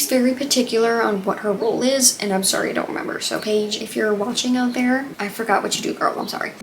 very particular on what her role is, and I'm sorry I don't remember. So Paige, if you're watching out there, I forgot what you do, girl. I'm sorry.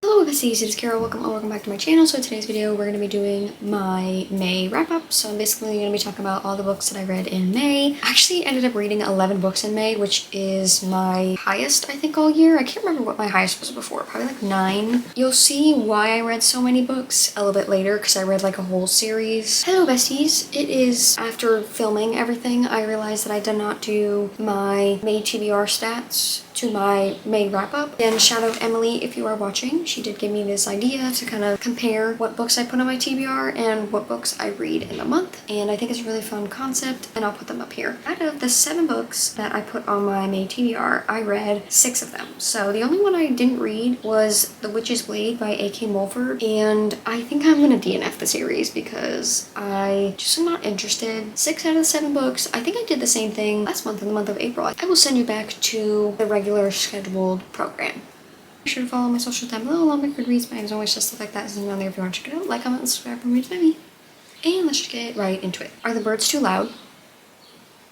Hello besties, it's Kara. Welcome back to my channel. So today's video we're going to be doing my May wrap-up. So I'm basically going to be talking about all the books that I read in May. I actually ended up reading 11 books in May, which is my highest I think all year. I can't remember what my highest was before, probably like 9. You'll see why I read so many books a little bit later because I read like a whole series. Hello besties, it is after filming everything I realized that I did not do my May TBR stats to my May wrap-up. And shout out Emily if you are watching. She did give me this idea to kind of compare what books I put on my TBR and what books I read in the month, and I think it's a really fun concept, and I'll put them up here. Out of the 7 books that I put on my May TBR, I read 6 of them. So the only one I didn't read was The Witch's Blade by A.K. Mulford, and I think I'm gonna DNF the series because I just am not interested. 6 out of the 7 books. I think I did the same thing last month in the month of April. I will send you back to the regular scheduled program. Be sure to follow my socials down below along with goodreads, my name's always just stuff like that. Isn't on there if you want to check it out. Like, comment, and subscribe for me to me. And let's just get right into it. Are the birds too loud?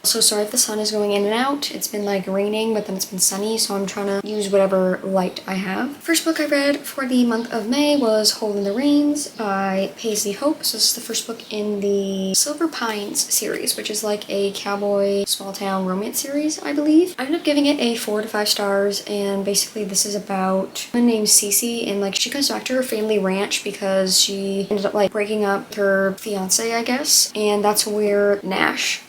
So sorry if the sun is going in and out. It's been like raining, but then it's been sunny, so I'm trying to use whatever light I have. First book I read for the month of May was Holding the Reins by Paisley Hope. So this is the first book in the Silver Pines series, which is like a cowboy small town romance series, I believe. I ended up giving it a 4 to 5 stars, and basically this is about a woman named Cece, and like she comes back to her family ranch because she ended up like breaking up with her fiance, I guess, and that's where Nash,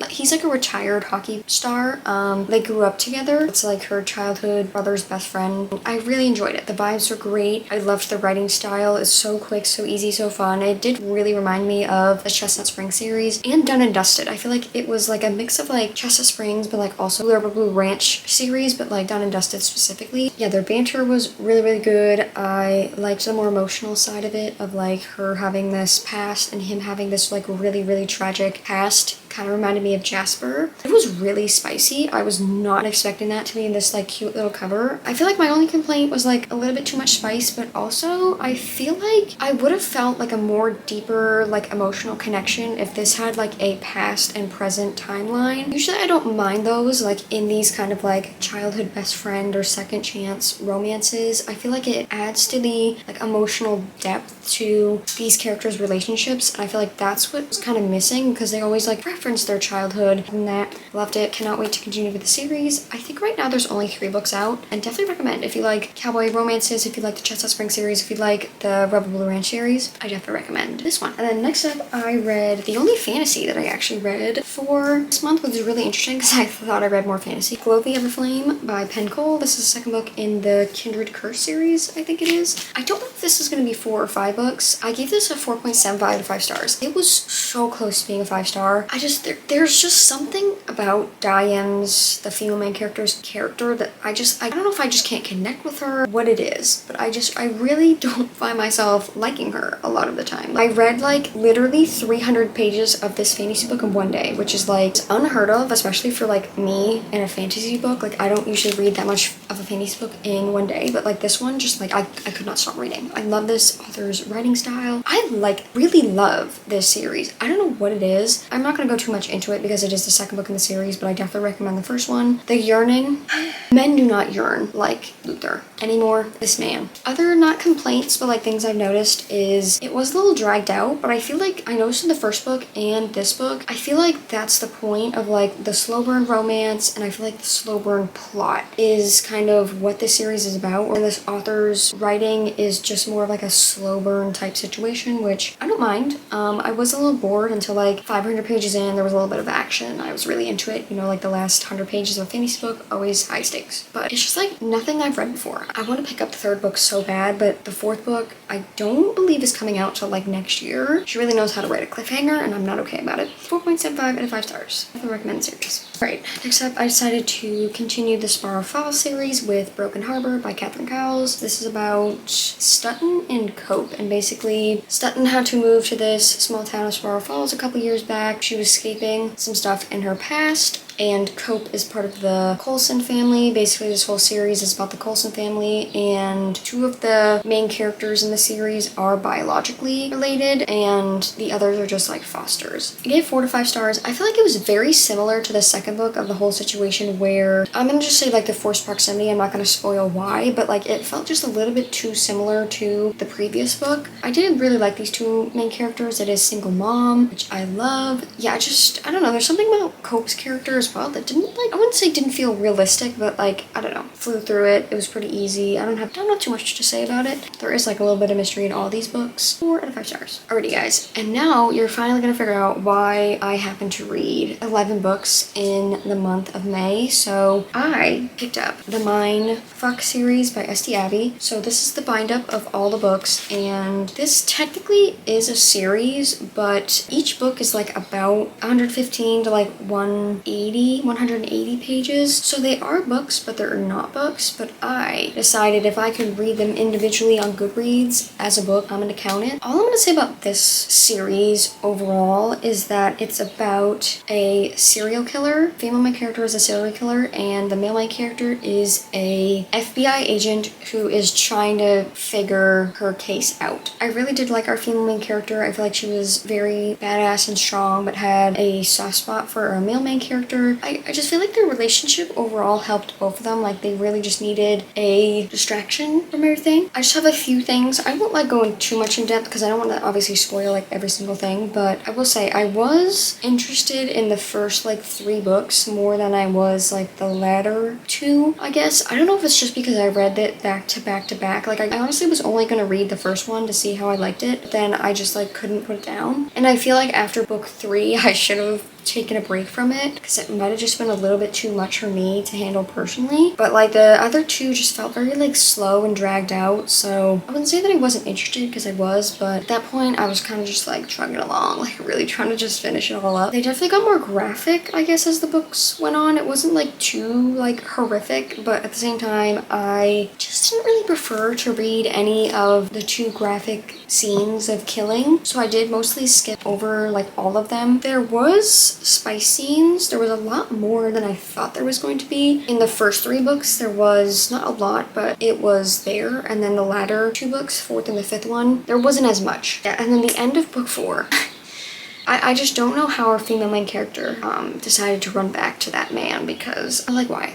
he's like a retired hockey star. They grew up together. It's like her childhood brother's best friend. I really enjoyed it. The vibes were great. I loved the writing style. It's so quick, so easy, so fun. It did really remind me of the Chestnut Springs series and Done and Dusted. I feel like it was like a mix of like Chestnut Springs, but like also Blue Ranch series, but like Done and Dusted specifically. Yeah, their banter was really, really good. I liked the more emotional side of it, of like her having this past and him having this like really, really tragic past. Kind of reminded me of Jasper. It was really spicy. I was not expecting that to be in this like cute little cover. I feel like my only complaint was like a little bit too much spice, but also I feel like I would have felt like a more deeper like emotional connection if this had like a past and present timeline. Usually I don't mind those like in these kind of like childhood best friend or second chance romances. I feel like it adds to the like emotional depth to these characters' relationships, and I feel like that's what's kind of missing because they always like reference their childhood and that. Loved it. Cannot wait to continue with the series. I think right now there's only 3 books out, and definitely recommend if you like cowboy romances, if you like the Chestnut Spring series, if you like the Rebel Blue Ranch series. I definitely recommend this one. And then next up I read the only fantasy that I actually read for this month, which is really interesting because I thought I read more fantasy. Glow the Everflame by Pen Cole. This is the 2nd book in the Kindred Curse series, I think it is. I don't know if this is going to be 4 or 5 books. I gave this a 4.75 out of 5 stars. It was so close to being a 5-star. There's just something about Diane's, the female main character's character, that I don't know if I just can't connect with her, what it is, but I really don't find myself liking her a lot of the time. I read like literally 300 pages of this fantasy book in one day, which is like unheard of, especially for like me in a fantasy book. Like I don't usually read that much of a fantasy book in one day, but like this one, just like I could not stop reading. I love this author's writing style. I like really love this series. I don't know what it is. I'm not gonna go too much into it because it is the 2nd book in the series, but I definitely recommend the first one. The yearning. Men do not yearn like Luther anymore. This man. Other not complaints, but like things I've noticed is it was a little dragged out, but I feel like I noticed in the first book and this book, I feel like that's the point of like the slow burn romance, and I feel like the slow burn plot is kind of what this series is about, where this author's writing is just more of like a slow burn type situation, which I don't mind. I was a little bored until like 500 pages in. There was a little bit of action. I was really into it. You know, like the last 100 pages of a fantasy book, always high stakes. But it's just like nothing I've read before. I want to pick up the 3rd book so bad, but the 4th book I don't believe is coming out till like next year. She really knows how to write a cliffhanger, and I'm not okay about it. 4.75 out of 5 stars. I recommend the series. Alright, next up I decided to continue the Sparrow Falls series with Broken Harbor by Catherine Cowles. This is about Stutton and Cope, and basically Stutton had to move to this small town of Sparrow Falls a couple years back. She was escaping some stuff in her past, and Cope is part of the Coulson family. Basically, this whole series is about the Coulson family, and two of the main characters in the series are biologically related, and the others are just like fosters. I gave 4 to 5 stars. I feel like it was very similar to the second book of the whole situation, where I'm gonna just say like the forced proximity. I'm not gonna spoil why, but like it felt just a little bit too similar to the previous book. I did really like these two main characters. It is single mom, which I love. Yeah, I don't know, there's something about Cope's character as well that didn't, like, I wouldn't say didn't feel realistic, but like, I don't know, flew through it. It was pretty easy. I don't have too much to say about it. There is like a little bit of mystery in all these books. 4 out of 5 stars. Alrighty guys, and now you're finally gonna figure out why I happen to read 11 books in the month of May. So I picked up the Mind Fuck series by S.T. Abbey. So this is the bind up of all the books, and this technically is a series, but each book is like about 115 to like 180 pages. So they are books, but they're not books. But I decided if I could read them individually on Goodreads as a book, I'm gonna count it. All I'm gonna say about this series overall is that it's about a serial killer. Female main character is a serial killer, and the male main character is a FBI agent who is trying to figure her case out. I really did like our female main character. I feel like she was very badass and strong, but had a soft spot for our male main character. I just feel like their relationship overall helped both of them. Like they really just needed a distraction from everything. I just have a few things. I won't like go in too much in depth because I don't want to obviously spoil like every single thing, but I will say I was interested in the first like 3 books more than I was like the latter 2, I guess. I don't know if it's just because I read it back to back to back. Like I honestly was only gonna read the first one to see how I liked it, but then I just like couldn't put it down. And I feel like after book 3 I should have taken a break from it because it might have just been a little bit too much for me to handle personally. But like the other 2 just felt very like slow and dragged out, so I wouldn't say that I wasn't interested because I was, but at that point I was kind of just like chugging along, like really trying to just finish it all up. They definitely got more graphic, I guess, as the books went on. It wasn't like too like horrific, but at the same time I just didn't really prefer to read any of the too graphic scenes of killing, so I did mostly skip over like all of them. There was spice scenes. There was a lot more than I thought there was going to be. In the first 3 books there was not a lot, but it was there, and then the latter 2 books, 4th and the 5th one, there wasn't as much. Yeah, and then the end of book 4 I just don't know how our female main character decided to run back to that man, because like why?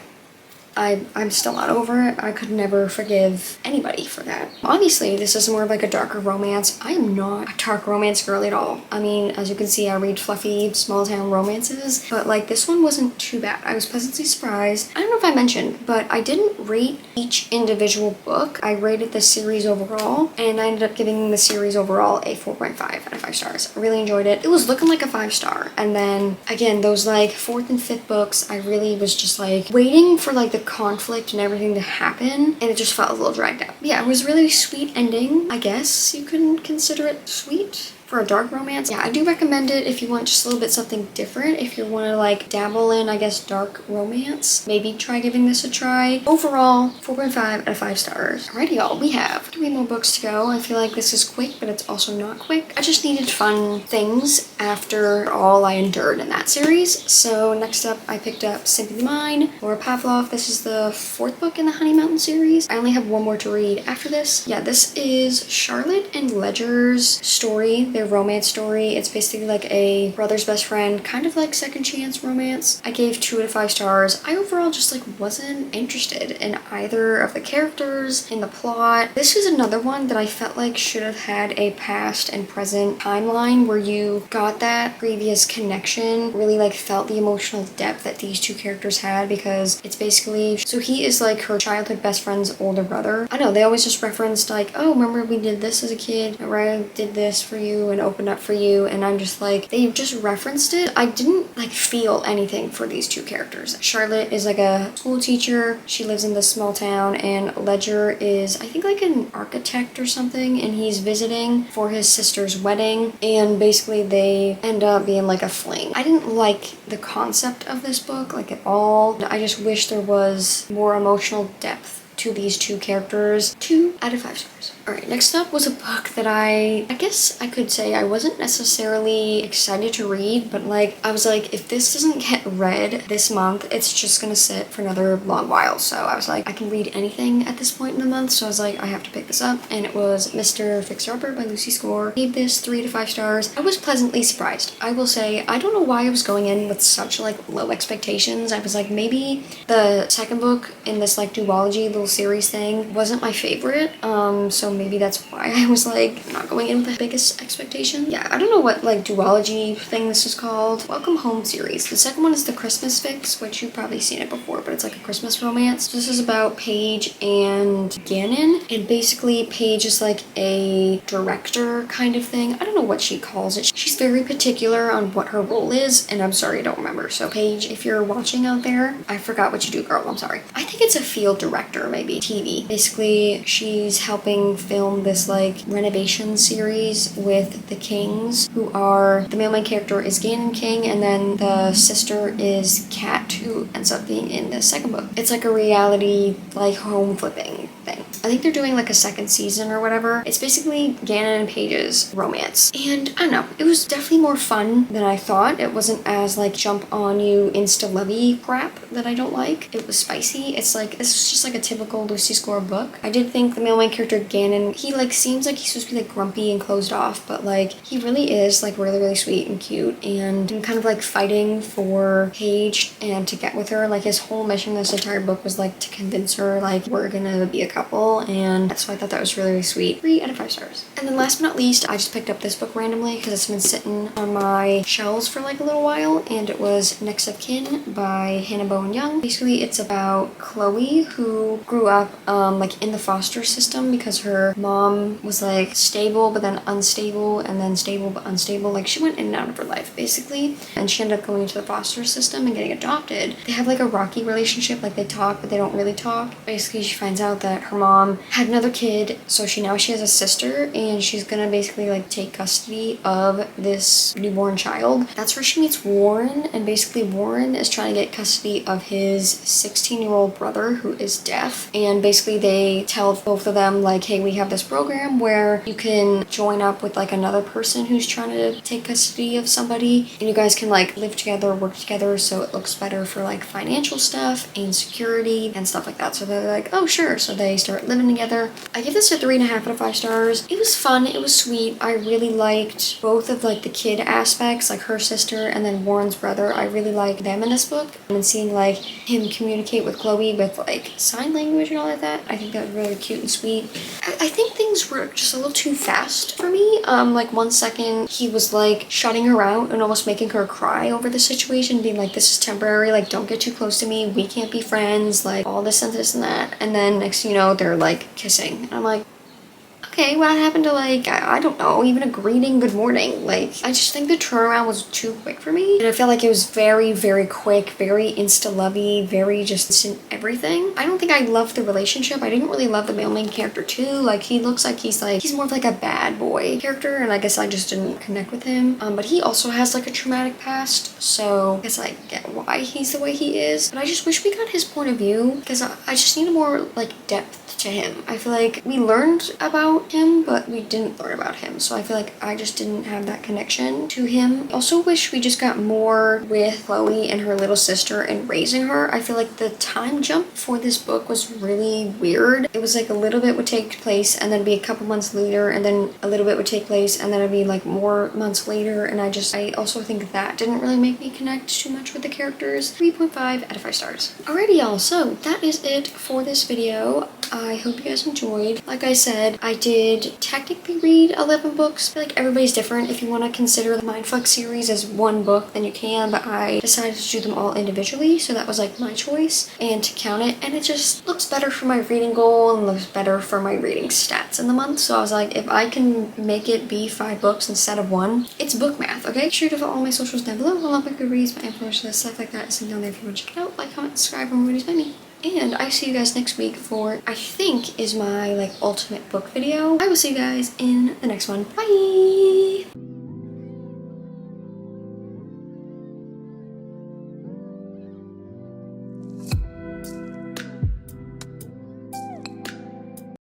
I'm still not over it. I could never forgive anybody for that. Obviously, this is more of like a darker romance. I am not a dark romance girl at all. I mean, as you can see, I read fluffy small town romances, but like this one wasn't too bad. I was pleasantly surprised. I don't know if I mentioned, but I didn't rate each individual book. I rated the series overall, and I ended up giving the series overall a 4.5 out of 5 stars. I really enjoyed it. It was looking like a 5-star. And then again, those like 4th and 5th books, I really was just like waiting for like the conflict and everything to happen, and it just felt a little dragged out. Yeah, it was a really sweet ending. I guess you can consider it sweet for a dark romance. Yeah, I do recommend it if you want just a little bit something different. If you want to like dabble in, I guess, dark romance, maybe try giving this a try. Overall, 4.5 out of 5 stars. Alrighty y'all, we have 3 more books to go. I feel like this is quick, but it's also not quick. I just needed fun things after all I endured in that series. So next up, I picked up Simply Mine, Laura Pavlov. This is the 4th book in the Honey Mountain series. I only have 1 more to read after this. Yeah, this is Charlotte and Ledger's story, their romance story. It's basically like a brother's best friend, kind of like second chance romance. I gave 2 out of 5 stars. I overall just like wasn't interested in either of the characters, in the plot. This is another one that I felt like should have had a past and present timeline where you got that previous connection, really like felt the emotional depth that these 2 characters had, because it's basically, so he is like her childhood best friend's older brother. I know they always just referenced like, oh, remember we did this as a kid, or I did this for you and opened up for you, and I'm just like, they just referenced it. I didn't like feel anything for these 2 characters. Charlotte is like a school teacher. She lives in this small town, and Ledger is, I think, like an architect or something, and he's visiting for his sister's wedding, and basically they end up being like a fling. I didn't like the concept of this book like at all. I just wish there was more emotional depth to these two characters. 2 out of 5 stars. Alright, next up was a book that I guess I could say I wasn't necessarily excited to read, but like, I was like, if this doesn't get read this month, it's just gonna sit for another long while. So I was like, I can read anything at this point in the month, so I was like, I have to pick this up. And it was Mr. Fixer-Upper by Lucy Score. I gave this 3 to 5 stars. I was pleasantly surprised. I will say, I don't know why I was going in with such like low expectations. I was like, maybe the second book in this like duology little series thing wasn't my favorite. So maybe that's why I was like not going in with the biggest expectation. Yeah, I don't know what like duology thing this is called. Welcome Home series. The second one is the Christmas Fix, which you've probably seen it before, but it's like a Christmas romance. This is about Paige and Gannon, and basically Paige is like a director kind of thing. I don't know what she calls it. She's very particular on what her role is, and I'm sorry, I don't remember. So Paige, if you're watching out there, I forgot what you do, girl. I'm sorry. I think it's a field director, maybe TV. Basically, she's helping film this like renovation series with the Kings, who are, the main character is Gannon King, and then the sister is Kat, who ends up being in the second book. It's like a reality like home flipping thing. I think they're doing like a second season or whatever. It's basically Gannon and Paige's romance, and I don't know, it was definitely more fun than I thought. It wasn't as like jump on you insta lovey crap that I don't like. It was spicy. It's like, this is just like a typical Lucy Score book. I did think the male main character Gannon, he like seems like he's supposed to be like grumpy and closed off, but like he really is like really sweet and cute, and kind of like fighting for Paige and to get with her. Like his whole mission this entire book was like to convince her like we're gonna be a couple, and that's why I thought that was really sweet. 3 out of 5 stars. And then last but not least, I just picked up this book randomly because it's been sitting on my shelves for like a little while, and it was Next of Kin by Hannah Bowen Young. Basically it's about Chloe, who grew up like in the foster system because her mom was like stable but then unstable, and then stable but unstable. Like she went in and out of her life basically, and she ended up going into the foster system and getting adopted. They have like a rocky relationship, like they talk but they don't really talk. Basically she finds out that her mom had another kid, so she has a sister, and she's gonna basically like take custody of this newborn child. That's where she meets Warren, and basically Warren is trying to get custody of his 16-year-old brother who is deaf, and basically they tell both of them like, hey, we have this program where you can join up with like another person who's trying to take custody of somebody, and you guys can like live together, work together, so it looks better for like financial stuff and security and stuff like that. So they're like, oh sure, so they start living together. I give this a 3.5 out of 5 stars. It was fun, it was sweet. I really liked both of like the kid aspects, like her sister and then Warren's brother. I really liked them in this book, and seeing like him communicate with Chloe with like sign language and all of that, I think that was really cute and sweet. I think things were just a little too fast for me. Like 1 second he was like shutting her out and almost making her cry over the situation, being like, this is temporary, like don't get too close to me, we can't be friends, like all this and this and that. And then next thing you know, they're like kissing, and I'm like, okay, what happened to like, I don't know, even a greeting, good morning? Like, I just think the turnaround was too quick for me. And I feel like it was very quick, very insta-lovey, very just instant everything. I don't think I loved the relationship. I didn't really love the male main character too. Like, he looks like he's more of like a bad boy character, and I guess I just didn't connect with him. But he also has like a traumatic past, so I guess I get why he's the way he is. But I just wish we got his point of view, because I just needed more like depth to him. I feel like we learned about him, but we didn't learn about him, so I feel like I just didn't have that connection to him. Also wish we just got more with Chloe and her little sister and raising her. I feel like the time jump for this book was really weird. It was like a little bit would take place and then be a couple months later, and then a little bit would take place and then it'd be like more months later, and I also think that didn't really make me connect too much with the characters. 3.5 out of 5 stars. Alrighty y'all, so that is it for this video. I hope you guys enjoyed. Like I said, I did technically read 11 books. I feel like everybody's different. If you want to consider the Mindfuck series as one book, then you can, but I decided to do them all individually, so that was like my choice, and to count it, and it just looks better for my reading goal and looks better for my reading stats in the month. So I was like, if I can make it be 5 books instead of 1, it's book math, okay? Make sure to follow all my socials down below. I love my goodreads, my info list, stuff like that. It's down there if you want to check it out. Like, comment, subscribe, and everybody's by me. And I see you guys next week for, I think, is my like ultimate book video. I will see you guys in the next one. Bye!